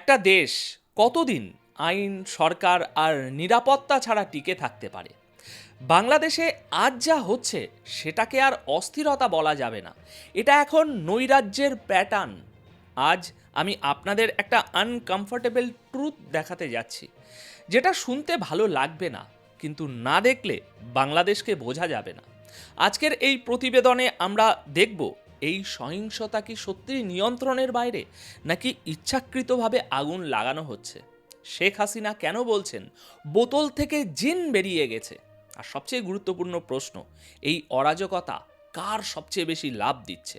একটা দেশ কতদিন আইন, সরকার আর নিরাপত্তা ছাড়া টিকে থাকতে পারে? বাংলাদেশে আজ যা হচ্ছে সেটাকে আর অস্থিরতা বলা যাবে না। এটা এখন নৈরাজ্যের প্যাটার্ন। আজ আমি আপনাদের একটা আনকমফোর্টেবল ট্রুথ দেখাতে যাচ্ছি, যেটা শুনতে ভালো লাগবে না, কিন্তু না দেখলে বাংলাদেশকে বোঝা যাবে না। আজকের এই প্রতিবেদনে আমরা দেখব এই সহিংসতা কি সত্যিই নিয়ন্ত্রণের বাইরে, নাকি ইচ্ছাকৃতভাবে আগুন লাগানো হচ্ছে। শেখ হাসিনা কেন বলছেন বোতল থেকে জিন বেরিয়ে গেছে? আর সবচেয়ে গুরুত্বপূর্ণ প্রশ্ন, এই অরাজকতা কার সবচেয়ে বেশি লাভ দিচ্ছে?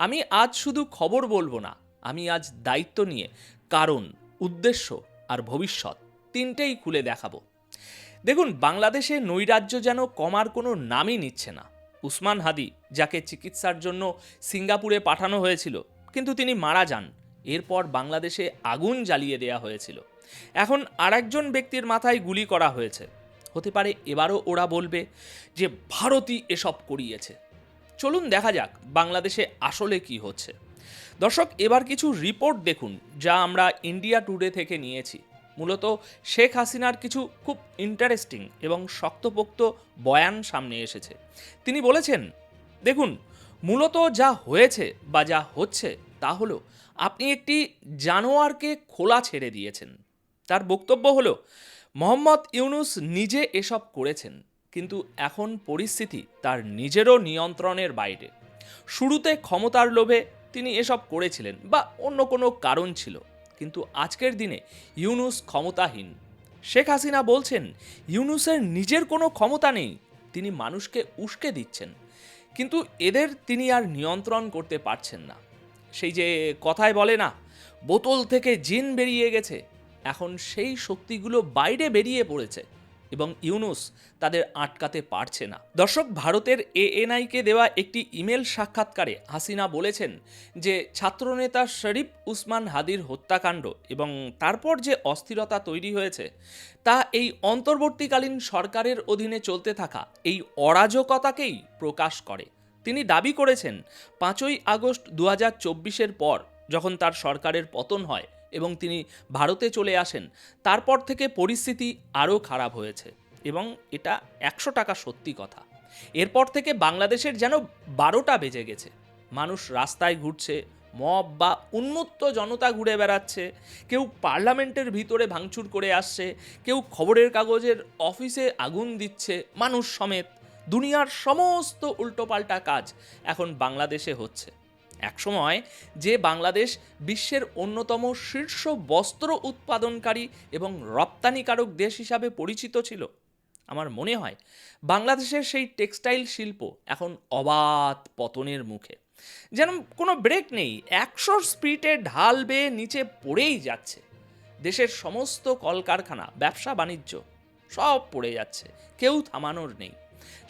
আমি আজ শুধু খবর বলবো না, আমি আজ দায়িত্ব নিয়ে কারণ, উদ্দেশ্য আর ভবিষ্যৎ তিনটেই খুলে দেখাবো। দেখুন, বাংলাদেশে নৈরাজ্য যেন কমার কোনো নামই নিচ্ছে না। উসমান হাদি, যাকে চিকিৎসার জন্য সিঙ্গাপুরে পাঠানো হয়েছিল, কিন্তু তিনি মারা যান। এরপর বাংলাদেশে আগুন জ্বালিয়ে দেওয়া হয়েছিল। এখন আরেকজন ব্যক্তির মাথায় গুলি করা হয়েছে। হতে পারে এবারও ওরা বলবে যে ভারতই এসব করিয়েছে। চলুন দেখা যাক বাংলাদেশে আসলে কি হচ্ছে। দর্শক, এবার কিছু রিপোর্ট দেখুন যা আমরা ইন্ডিয়া টুডে থেকে নিয়েছি। মূলত শেখ হাসিনার কিছু খুব ইন্টারেস্টিং এবং শক্তপোক্ত বয়ান সামনে এসেছে। তিনি বলেছেন, দেখুন, মূলত যা হয়েছে বা যা হচ্ছে তা হলো আপনি একটি জানোয়ারকে খোলা ছেড়ে দিয়েছেন। তার বক্তব্য হলো, মোহাম্মদ ইউনুস নিজে এসব করেছেন, কিন্তু এখন পরিস্থিতি তার নিজেরও নিয়ন্ত্রণের বাইরে। শুরুতে ক্ষমতার লোভে তিনি এসব করেছিলেন বা অন্য কোনো কারণ ছিল, কিন্তু আজকের দিনে ইউনুস ক্ষমতাহীন। শেখ হাসিনা বলছেন ইউনুসের নিজের কোনো ক্ষমতা নেই, তিনি মানুষকে উস্কে দিচ্ছেন, কিন্তু এদের তিনি আর নিয়ন্ত্রণ করতে পারছেন না। সেই যে কথায় বলে না, বোতল থেকে জিন বেরিয়ে গেছে, এখন সেই শক্তিগুলো বাইরে বেরিয়ে পড়েছে এবং ইউনুস তাদের আটকাতে পারছে না। দর্শক, ভারতের এএনআইকে দেওয়া একটি ইমেল সাক্ষাৎকারে হাসিনা বলেছেন যে ছাত্রনেতা শরীফ উসমান হাদির হত্যাকাণ্ড এবং তারপর যে অস্থিরতা তৈরি হয়েছে তা এই অন্তর্বর্তীকালীন সরকারের অধীনে চলতে থাকা এই অরাজকতাকেই প্রকাশ করে। তিনি দাবি করেছেন 5ই আগস্ট 2024-এর পর, যখন তার সরকারের পতন হয় এবং তিনি ভারতে চলে আসেন, তারপর থেকে পরিস্থিতি আরও খারাপ হয়েছে এবং এটা 100 টাকা সত্যি কথা। এরপর থেকে বাংলাদেশের যেন 12টা বেজে গেছে। মানুষ রাস্তায় ঘুরছে, মব বা উন্মত্ত জনতা ঘুরে বেড়াচ্ছে, কেউ পার্লামেন্টের ভিতরে ভাঙচুর করে আসছে, কেউ খবরের কাগজের অফিসে আগুন দিচ্ছে, মানুষ সমেত। দুনিয়ার সমস্ত উল্টোপাল্টা কাজ এখন বাংলাদেশে হচ্ছে। একসময় যে বাংলাদেশ বিশ্বের অন্যতম শীর্ষ বস্ত্র উৎপাদনকারী এবং রপ্তানিকারক দেশ হিসাবে পরিচিত ছিল, আমার মনে হয় বাংলাদেশের সেই টেক্সটাইল শিল্প এখন অবাধ পতনের মুখে। যেন কোনো ব্রেক নেই, 100 স্পিডে ঢাল বেয়ে নিচে পড়েই যাচ্ছে। দেশের সমস্ত কলকারখানা, ব্যবসা বাণিজ্য সব পড়ে যাচ্ছে, কেউ থামানোর নেই।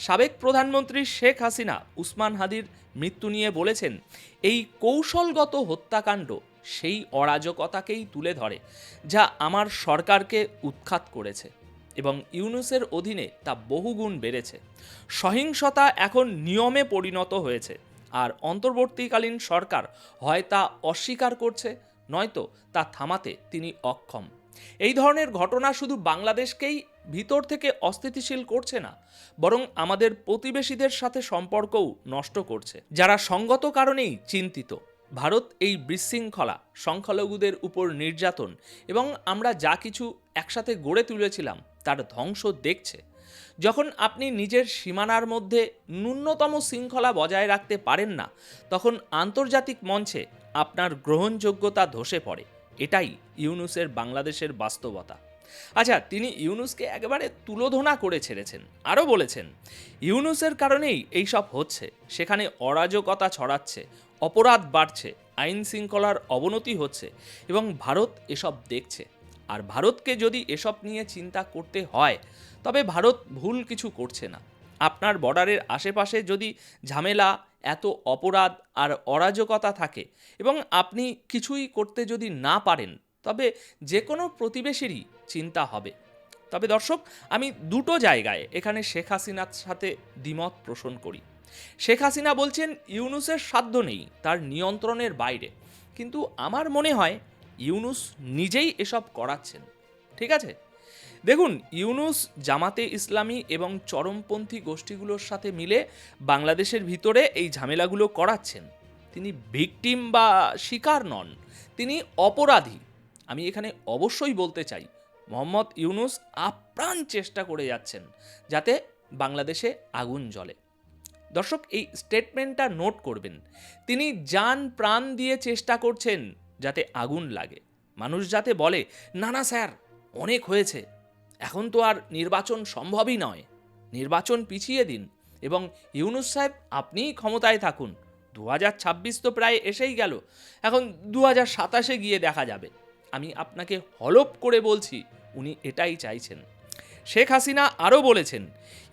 সাবেক প্রধানমন্ত্রী শেখ হাসিনা উসমান হাদির মৃত্যু নিয়ে বলেছেন, এই কৌশলগত হত্যাকাণ্ড সেই অরাজকতাকেই তুলে ধরে যা আমার সরকারকে উৎখাত করেছে এবং ইউনুসের অধীনে তা বহুগুণ বেড়েছে। সহিংসতা এখন নিয়মে পরিণত হয়েছে, আর অন্তর্বর্তীকালীন সরকার হয় তা অস্বীকার করছে, নয়তো তা থামাতে তিনি অক্ষম। এই ধরনের ঘটনা শুধু বাংলাদেশকেই ভিতর থেকে অস্থিতিশীল করছে না, বরং আমাদের প্রতিবেশীদের সাথে সম্পর্কও নষ্ট করছে, যারা সঙ্গত কারণেই চিন্তিত। ভারত এই বিশৃঙ্খলা, সংখ্যালঘুদের উপর নির্যাতন এবং আমরা যা কিছু একসাথে গড়ে তুলেছিলাম তার ধ্বংস দেখছে। যখন আপনি নিজের সীমানার মধ্যে ন্যূনতম শৃঙ্খলা বজায় রাখতে পারেন না, তখন আন্তর্জাতিক মঞ্চে আপনার গ্রহণযোগ্যতা ধসে পড়ে। এটাই ইউনুসের বাংলাদেশের বাস্তবতা। আচ্ছা, তিনি ইউনুসকে একেবারে তুলোধনা করে ছেড়েছেন, আরও বলেছেন ইউনুসের কারণেই এইসব হচ্ছে, সেখানে অরাজকতা ছড়াচ্ছে, অপরাধ বাড়ছে, আইন শৃঙ্খলার অবনতি হচ্ছে এবং ভারত এসব দেখছে। আর ভারতকে যদি এসব নিয়ে চিন্তা করতে হয়, তবে ভারত ভুল কিছু করছে না। আপনার বর্ডারের আশেপাশে যদি ঝামেলা, এত অপরাধ আর অরাজকতা থাকে এবং আপনি কিছুই করতে যদি না পারেন, তবে যে কোনো প্রতিবেশীরই চিন্তা হবে। তবে দর্শক, আমি দুটো জায়গায় এখানে শেখ হাসিনার সাথে দ্বিমত পোষণ করি। শেখ হাসিনা বলছেন ইউনুসের সাধ্য নেই, তার নিয়ন্ত্রণের বাইরে, কিন্তু আমার মনে হয় ইউনূস নিজেই এসব করাচ্ছেন। ঠিক আছে, দেখুন, ইউনূস জামাতে ইসলামী এবং চরমপন্থী গোষ্ঠীগুলোর সাথে মিলে বাংলাদেশের ভিতরে এই ঝামেলাগুলো করাচ্ছেন। তিনি ভিকটিম বা শিকার নন, তিনি অপরাধী। আমি এখানে অবশ্যই বলতে চাই, মোহাম্মদ ইউনূস আপ্রাণ চেষ্টা করে যাচ্ছেন যাতে বাংলাদেশে আগুন জ্বলে। দর্শক, এই স্টেটমেন্টটা নোট করবেন। তিনি জান প্রাণ দিয়ে চেষ্টা করছেন যাতে আগুন লাগে, মানুষ যাতে বলে না না স্যার অনেক হয়েছে, এখন তো আর নির্বাচন সম্ভবই নয়, নির্বাচন পিছিয়ে দিন এবং ইউনূস সাহেব আপনিই ক্ষমতায় থাকুন। 2026 তো প্রায় এসেই গেল, এখন 2027 গিয়ে দেখা যাবে। আমি আপনাকে হলপ করে বলছি উনি এটাই চাইছেন। শেখ হাসিনা আরও বলেছেন,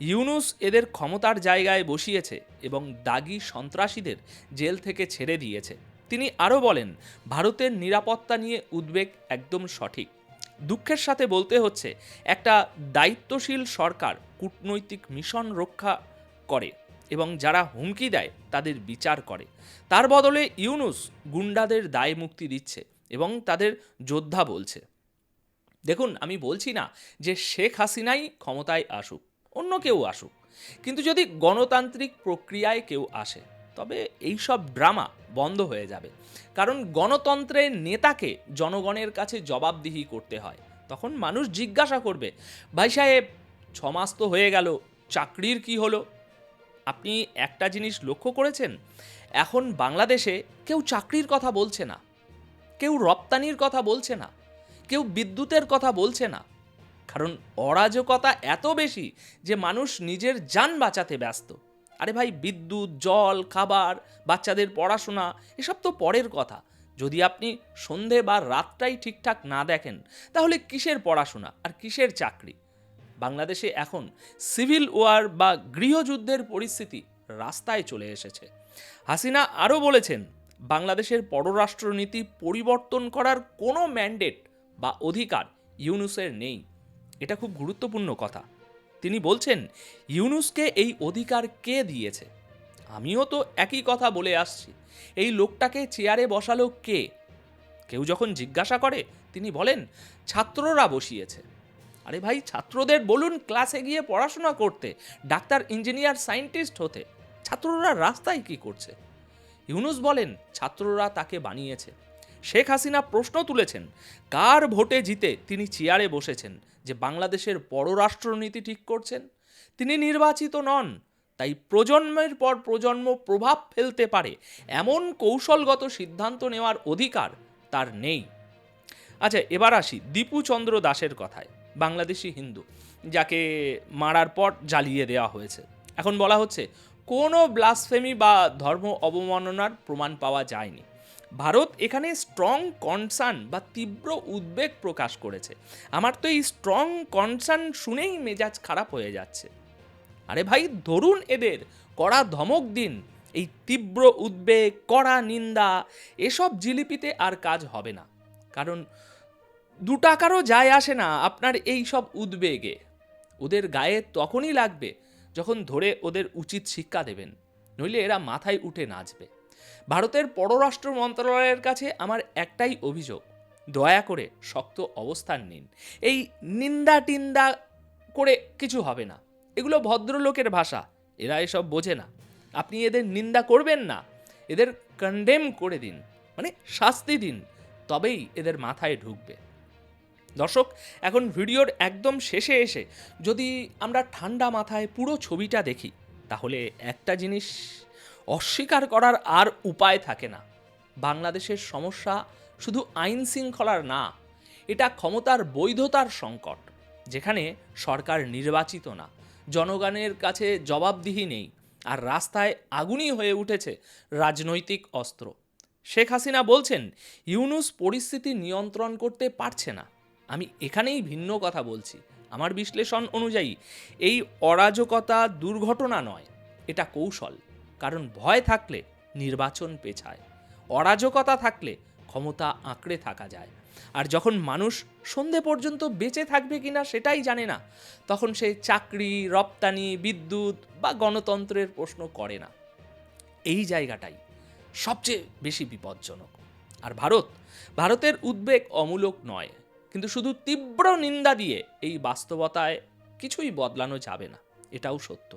ইউনূস এদের ক্ষমতার জায়গায় বসিয়েছে এবং দাগী সন্ত্রাসীদের জেল থেকে ছেড়ে দিয়েছে। তিনি আরও বলেন, ভারতের নিরাপত্তা নিয়ে উদ্বেগ একদম সঠিক। দুঃখের সাথে বলতে হচ্ছে, একটা দায়িত্বশীল সরকার কূটনৈতিক মিশন রক্ষা করে এবং যারা হুমকি দেয় তাদের বিচার করে। তার বদলে ইউনূস গুন্ডাদের দায় মুক্তি দিচ্ছে এবং তাদের যোদ্ধা বলছে। দেখুন, আমি বলছি না যে শেখ হাসিনাই ক্ষমতায় আসুক, অন্য কেউ আসুক, কিন্তু যদি গণতান্ত্রিক প্রক্রিয়ায় কেউ আসে তবে এইসব ড্রামা বন্ধ হয়ে যাবে। কারণ গণতন্ত্রের নেতাকে জনগণের কাছে জবাবদিহি করতে হয়। তখন মানুষ জিজ্ঞাসা করবে, ভাই সাহেব 6 মাস তো হয়ে গেল, চাকরির কি হলো? আপনি একটা জিনিস লক্ষ্য করেছেন, এখন বাংলাদেশে কেউ চাকরির কথা বলছে না, কেউ রপ্তানির কথা বলছে না, কেউ বিদ্যুতের কথা বলছে না। কারণ অরাজকতা এত বেশি যে মানুষ নিজের যান বাঁচাতে ব্যস্ত। আরে ভাই, বিদ্যুৎ, জল, খাবার, বাচ্চাদের পড়াশোনা এসব তো পরের কথা। যদি আপনি সন্ধে বা রাতটাই ঠিকঠাক না দেখেন তাহলে কিসের পড়াশোনা আর কিসের চাকরি? বাংলাদেশে এখন সিভিল ওয়ার বা গৃহযুদ্ধের পরিস্থিতি রাস্তায় চলে এসেছে। হাসিনা আরও বলেছেন, বাংলাদেশের পররাষ্ট্রনীতি পরিবর্তন করার কোনো ম্যান্ডেট বা অধিকার ইউনূসের নেই। এটা খুব গুরুত্বপূর্ণ কথা। তিনি বলছেন, ইউনূসকে এই অধিকার কে দিয়েছে? আমিও তো একই কথা বলে আসছি, এই লোকটাকে চেয়ারে বসালো কে? কেউ যখন জিজ্ঞাসা করে তিনি বলেন, ছাত্ররা বসিয়েছে। আরে ভাই, ছাত্রদের বলুন ক্লাসে গিয়ে পড়াশোনা করতে, ডাক্তার, ইঞ্জিনিয়ার, সায়েন্টিস্ট হতে। ছাত্ররা রাস্তায় কি করছে? ইউনূস বলেন, ছাত্ররা তাকে বানিয়েছে। শেখ হাসিনা প্রশ্ন তুলেছেন, কার ভোটে জিতে তিনি চেয়ারে বসেছেন যে বাংলাদেশের পররাষ্ট্রনীতি ঠিক করছেন? তিনি নির্বাচিত নন, তাই প্রজন্মের পর প্রজন্ম প্রভাব ফেলতে পারে এমন কৌশলগত সিদ্ধান্ত নেওয়ার অধিকার তার নেই। আচ্ছা, এবার আসি দীপু চন্দ্র দাসের কথায়। বাংলাদেশি হিন্দু যাকে মারার পর জ্বালিয়ে দেওয়া হয়েছে। এখন বলা হচ্ছে কোনো ব্লাসফেমি বা ধর্ম অবমাননার প্রমাণ পাওয়া যায়নি। ভারত এখানে স্ট্রং কনসার্ন বা তীব্র উদ্বেগ প্রকাশ করেছে। আমার তো এই স্ট্রং কনসার্ন শুনেই মেজাজ খারাপ হয়ে যাচ্ছে। আরে ভাই, ধরুন এদের, কড়া ধমক দিন। এই তীব্র উদ্বেগ, কড়া নিন্দা এসব জিলিপিতে আর কাজ হবে না। কারণ 2 টাকারও যায় আসে না আপনার এই সব উদ্বেগে। ওদের গায়ে তখনই লাগবে যখন ধরে ওদের উচিত শিক্ষা দেবেন, নইলে এরা মাথায় উঠে নাচবে। ভারতের পররাষ্ট্র মন্ত্রণালয়ের কাছে আমার একটাই অভিযোগ, দয়া করে শক্ত অবস্থান নিন। এই নিন্দা টিন্দা করে কিছু হবে না, এগুলো ভদ্রলোকের ভাষা, এরা এসব বোঝে না। আপনি এদের নিন্দা করবেন না, এদের কন্ডেম করে দিন, মানে শাস্তি দিন, তবেই এদের মাথায় ঢুকবে। দর্শক, এখন ভিডিওর একদম শেষে এসে যদি আমরা ঠান্ডা মাথায় পুরো ছবিটা দেখি তাহলে একটা জিনিস অস্বীকার করার আর উপায় থাকে না। বাংলাদেশের সমস্যা শুধু আইন শৃঙ্খলার না, এটা ক্ষমতার বৈধতার সংকট, যেখানে সরকার নির্বাচিত না, জনগণের কাছে জবাবদিহি নেই, আর রাস্তায় আগুনই হয়ে উঠেছে রাজনৈতিক অস্ত্র। শেখ হাসিনা বলছেন, ইউনূস পরিস্থিতি নিয়ন্ত্রণ করতে পারছে না। আমি এখানেই ভিন্ন কথা বলছি। আমার বিশ্লেষণ অনুযায়ী এই অরাজকতা দুর্ঘটনা নয়, এটা কৌশল। কারণ ভয় থাকলে নির্বাচন পেছায়, অরাজকতা থাকলে ক্ষমতা আঁকড়ে থাকা যায়। আর যখন মানুষ সন্ধে পর্যন্ত বেঁচে থাকবে কিনা সেটাই জানে না, তখন সে চাকরি, রপ্তানি, বিদ্যুৎ বা গণতন্ত্রের প্রশ্ন করে না। এই জায়গাটাই সবচেয়ে বেশি বিপজ্জনক। আর ভারত ভারতের উদ্বেগ অমূলক নয়, কিন্তু শুধু তীব্র নিন্দা দিয়ে এই বাস্তবতায় কিছুই বদলানো যাবে না, এটাও সত্য।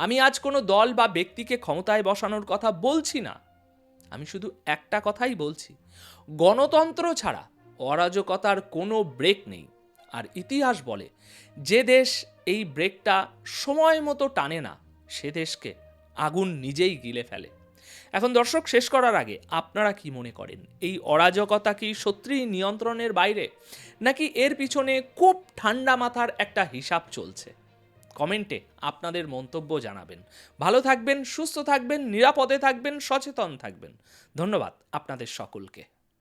আমি আজ কোনো দল বা ব্যক্তিকে ক্ষমতায় বসানোর কথা বলছি না, আমি শুধু একটা কথাই বলছি, গণতন্ত্র ছাড়া অরাজকতার কোনো ব্রেক নেই। আর ইতিহাস বলে, যে দেশ এই ব্রেকটা সময় মতো টানে না, সে দেশকে আগুন নিজেই গিলে ফেলে। এখন দর্শক, শেষ করার আগে আপনারা কি মনে করেন, এই অরাজকতা কি সত্যিই নিয়ন্ত্রণের বাইরে, নাকি এর পিছনে খুব ঠান্ডা মাথার একটা হিসাব চলছে? কমেন্টে আপনাদের মন্তব্য জানাবেন। ভালো থাকবেন, সুস্থ থাকবেন, নিরাপদে থাকবেন, সচেতন থাকবেন। ধন্যবাদ আপনাদের সকলকে।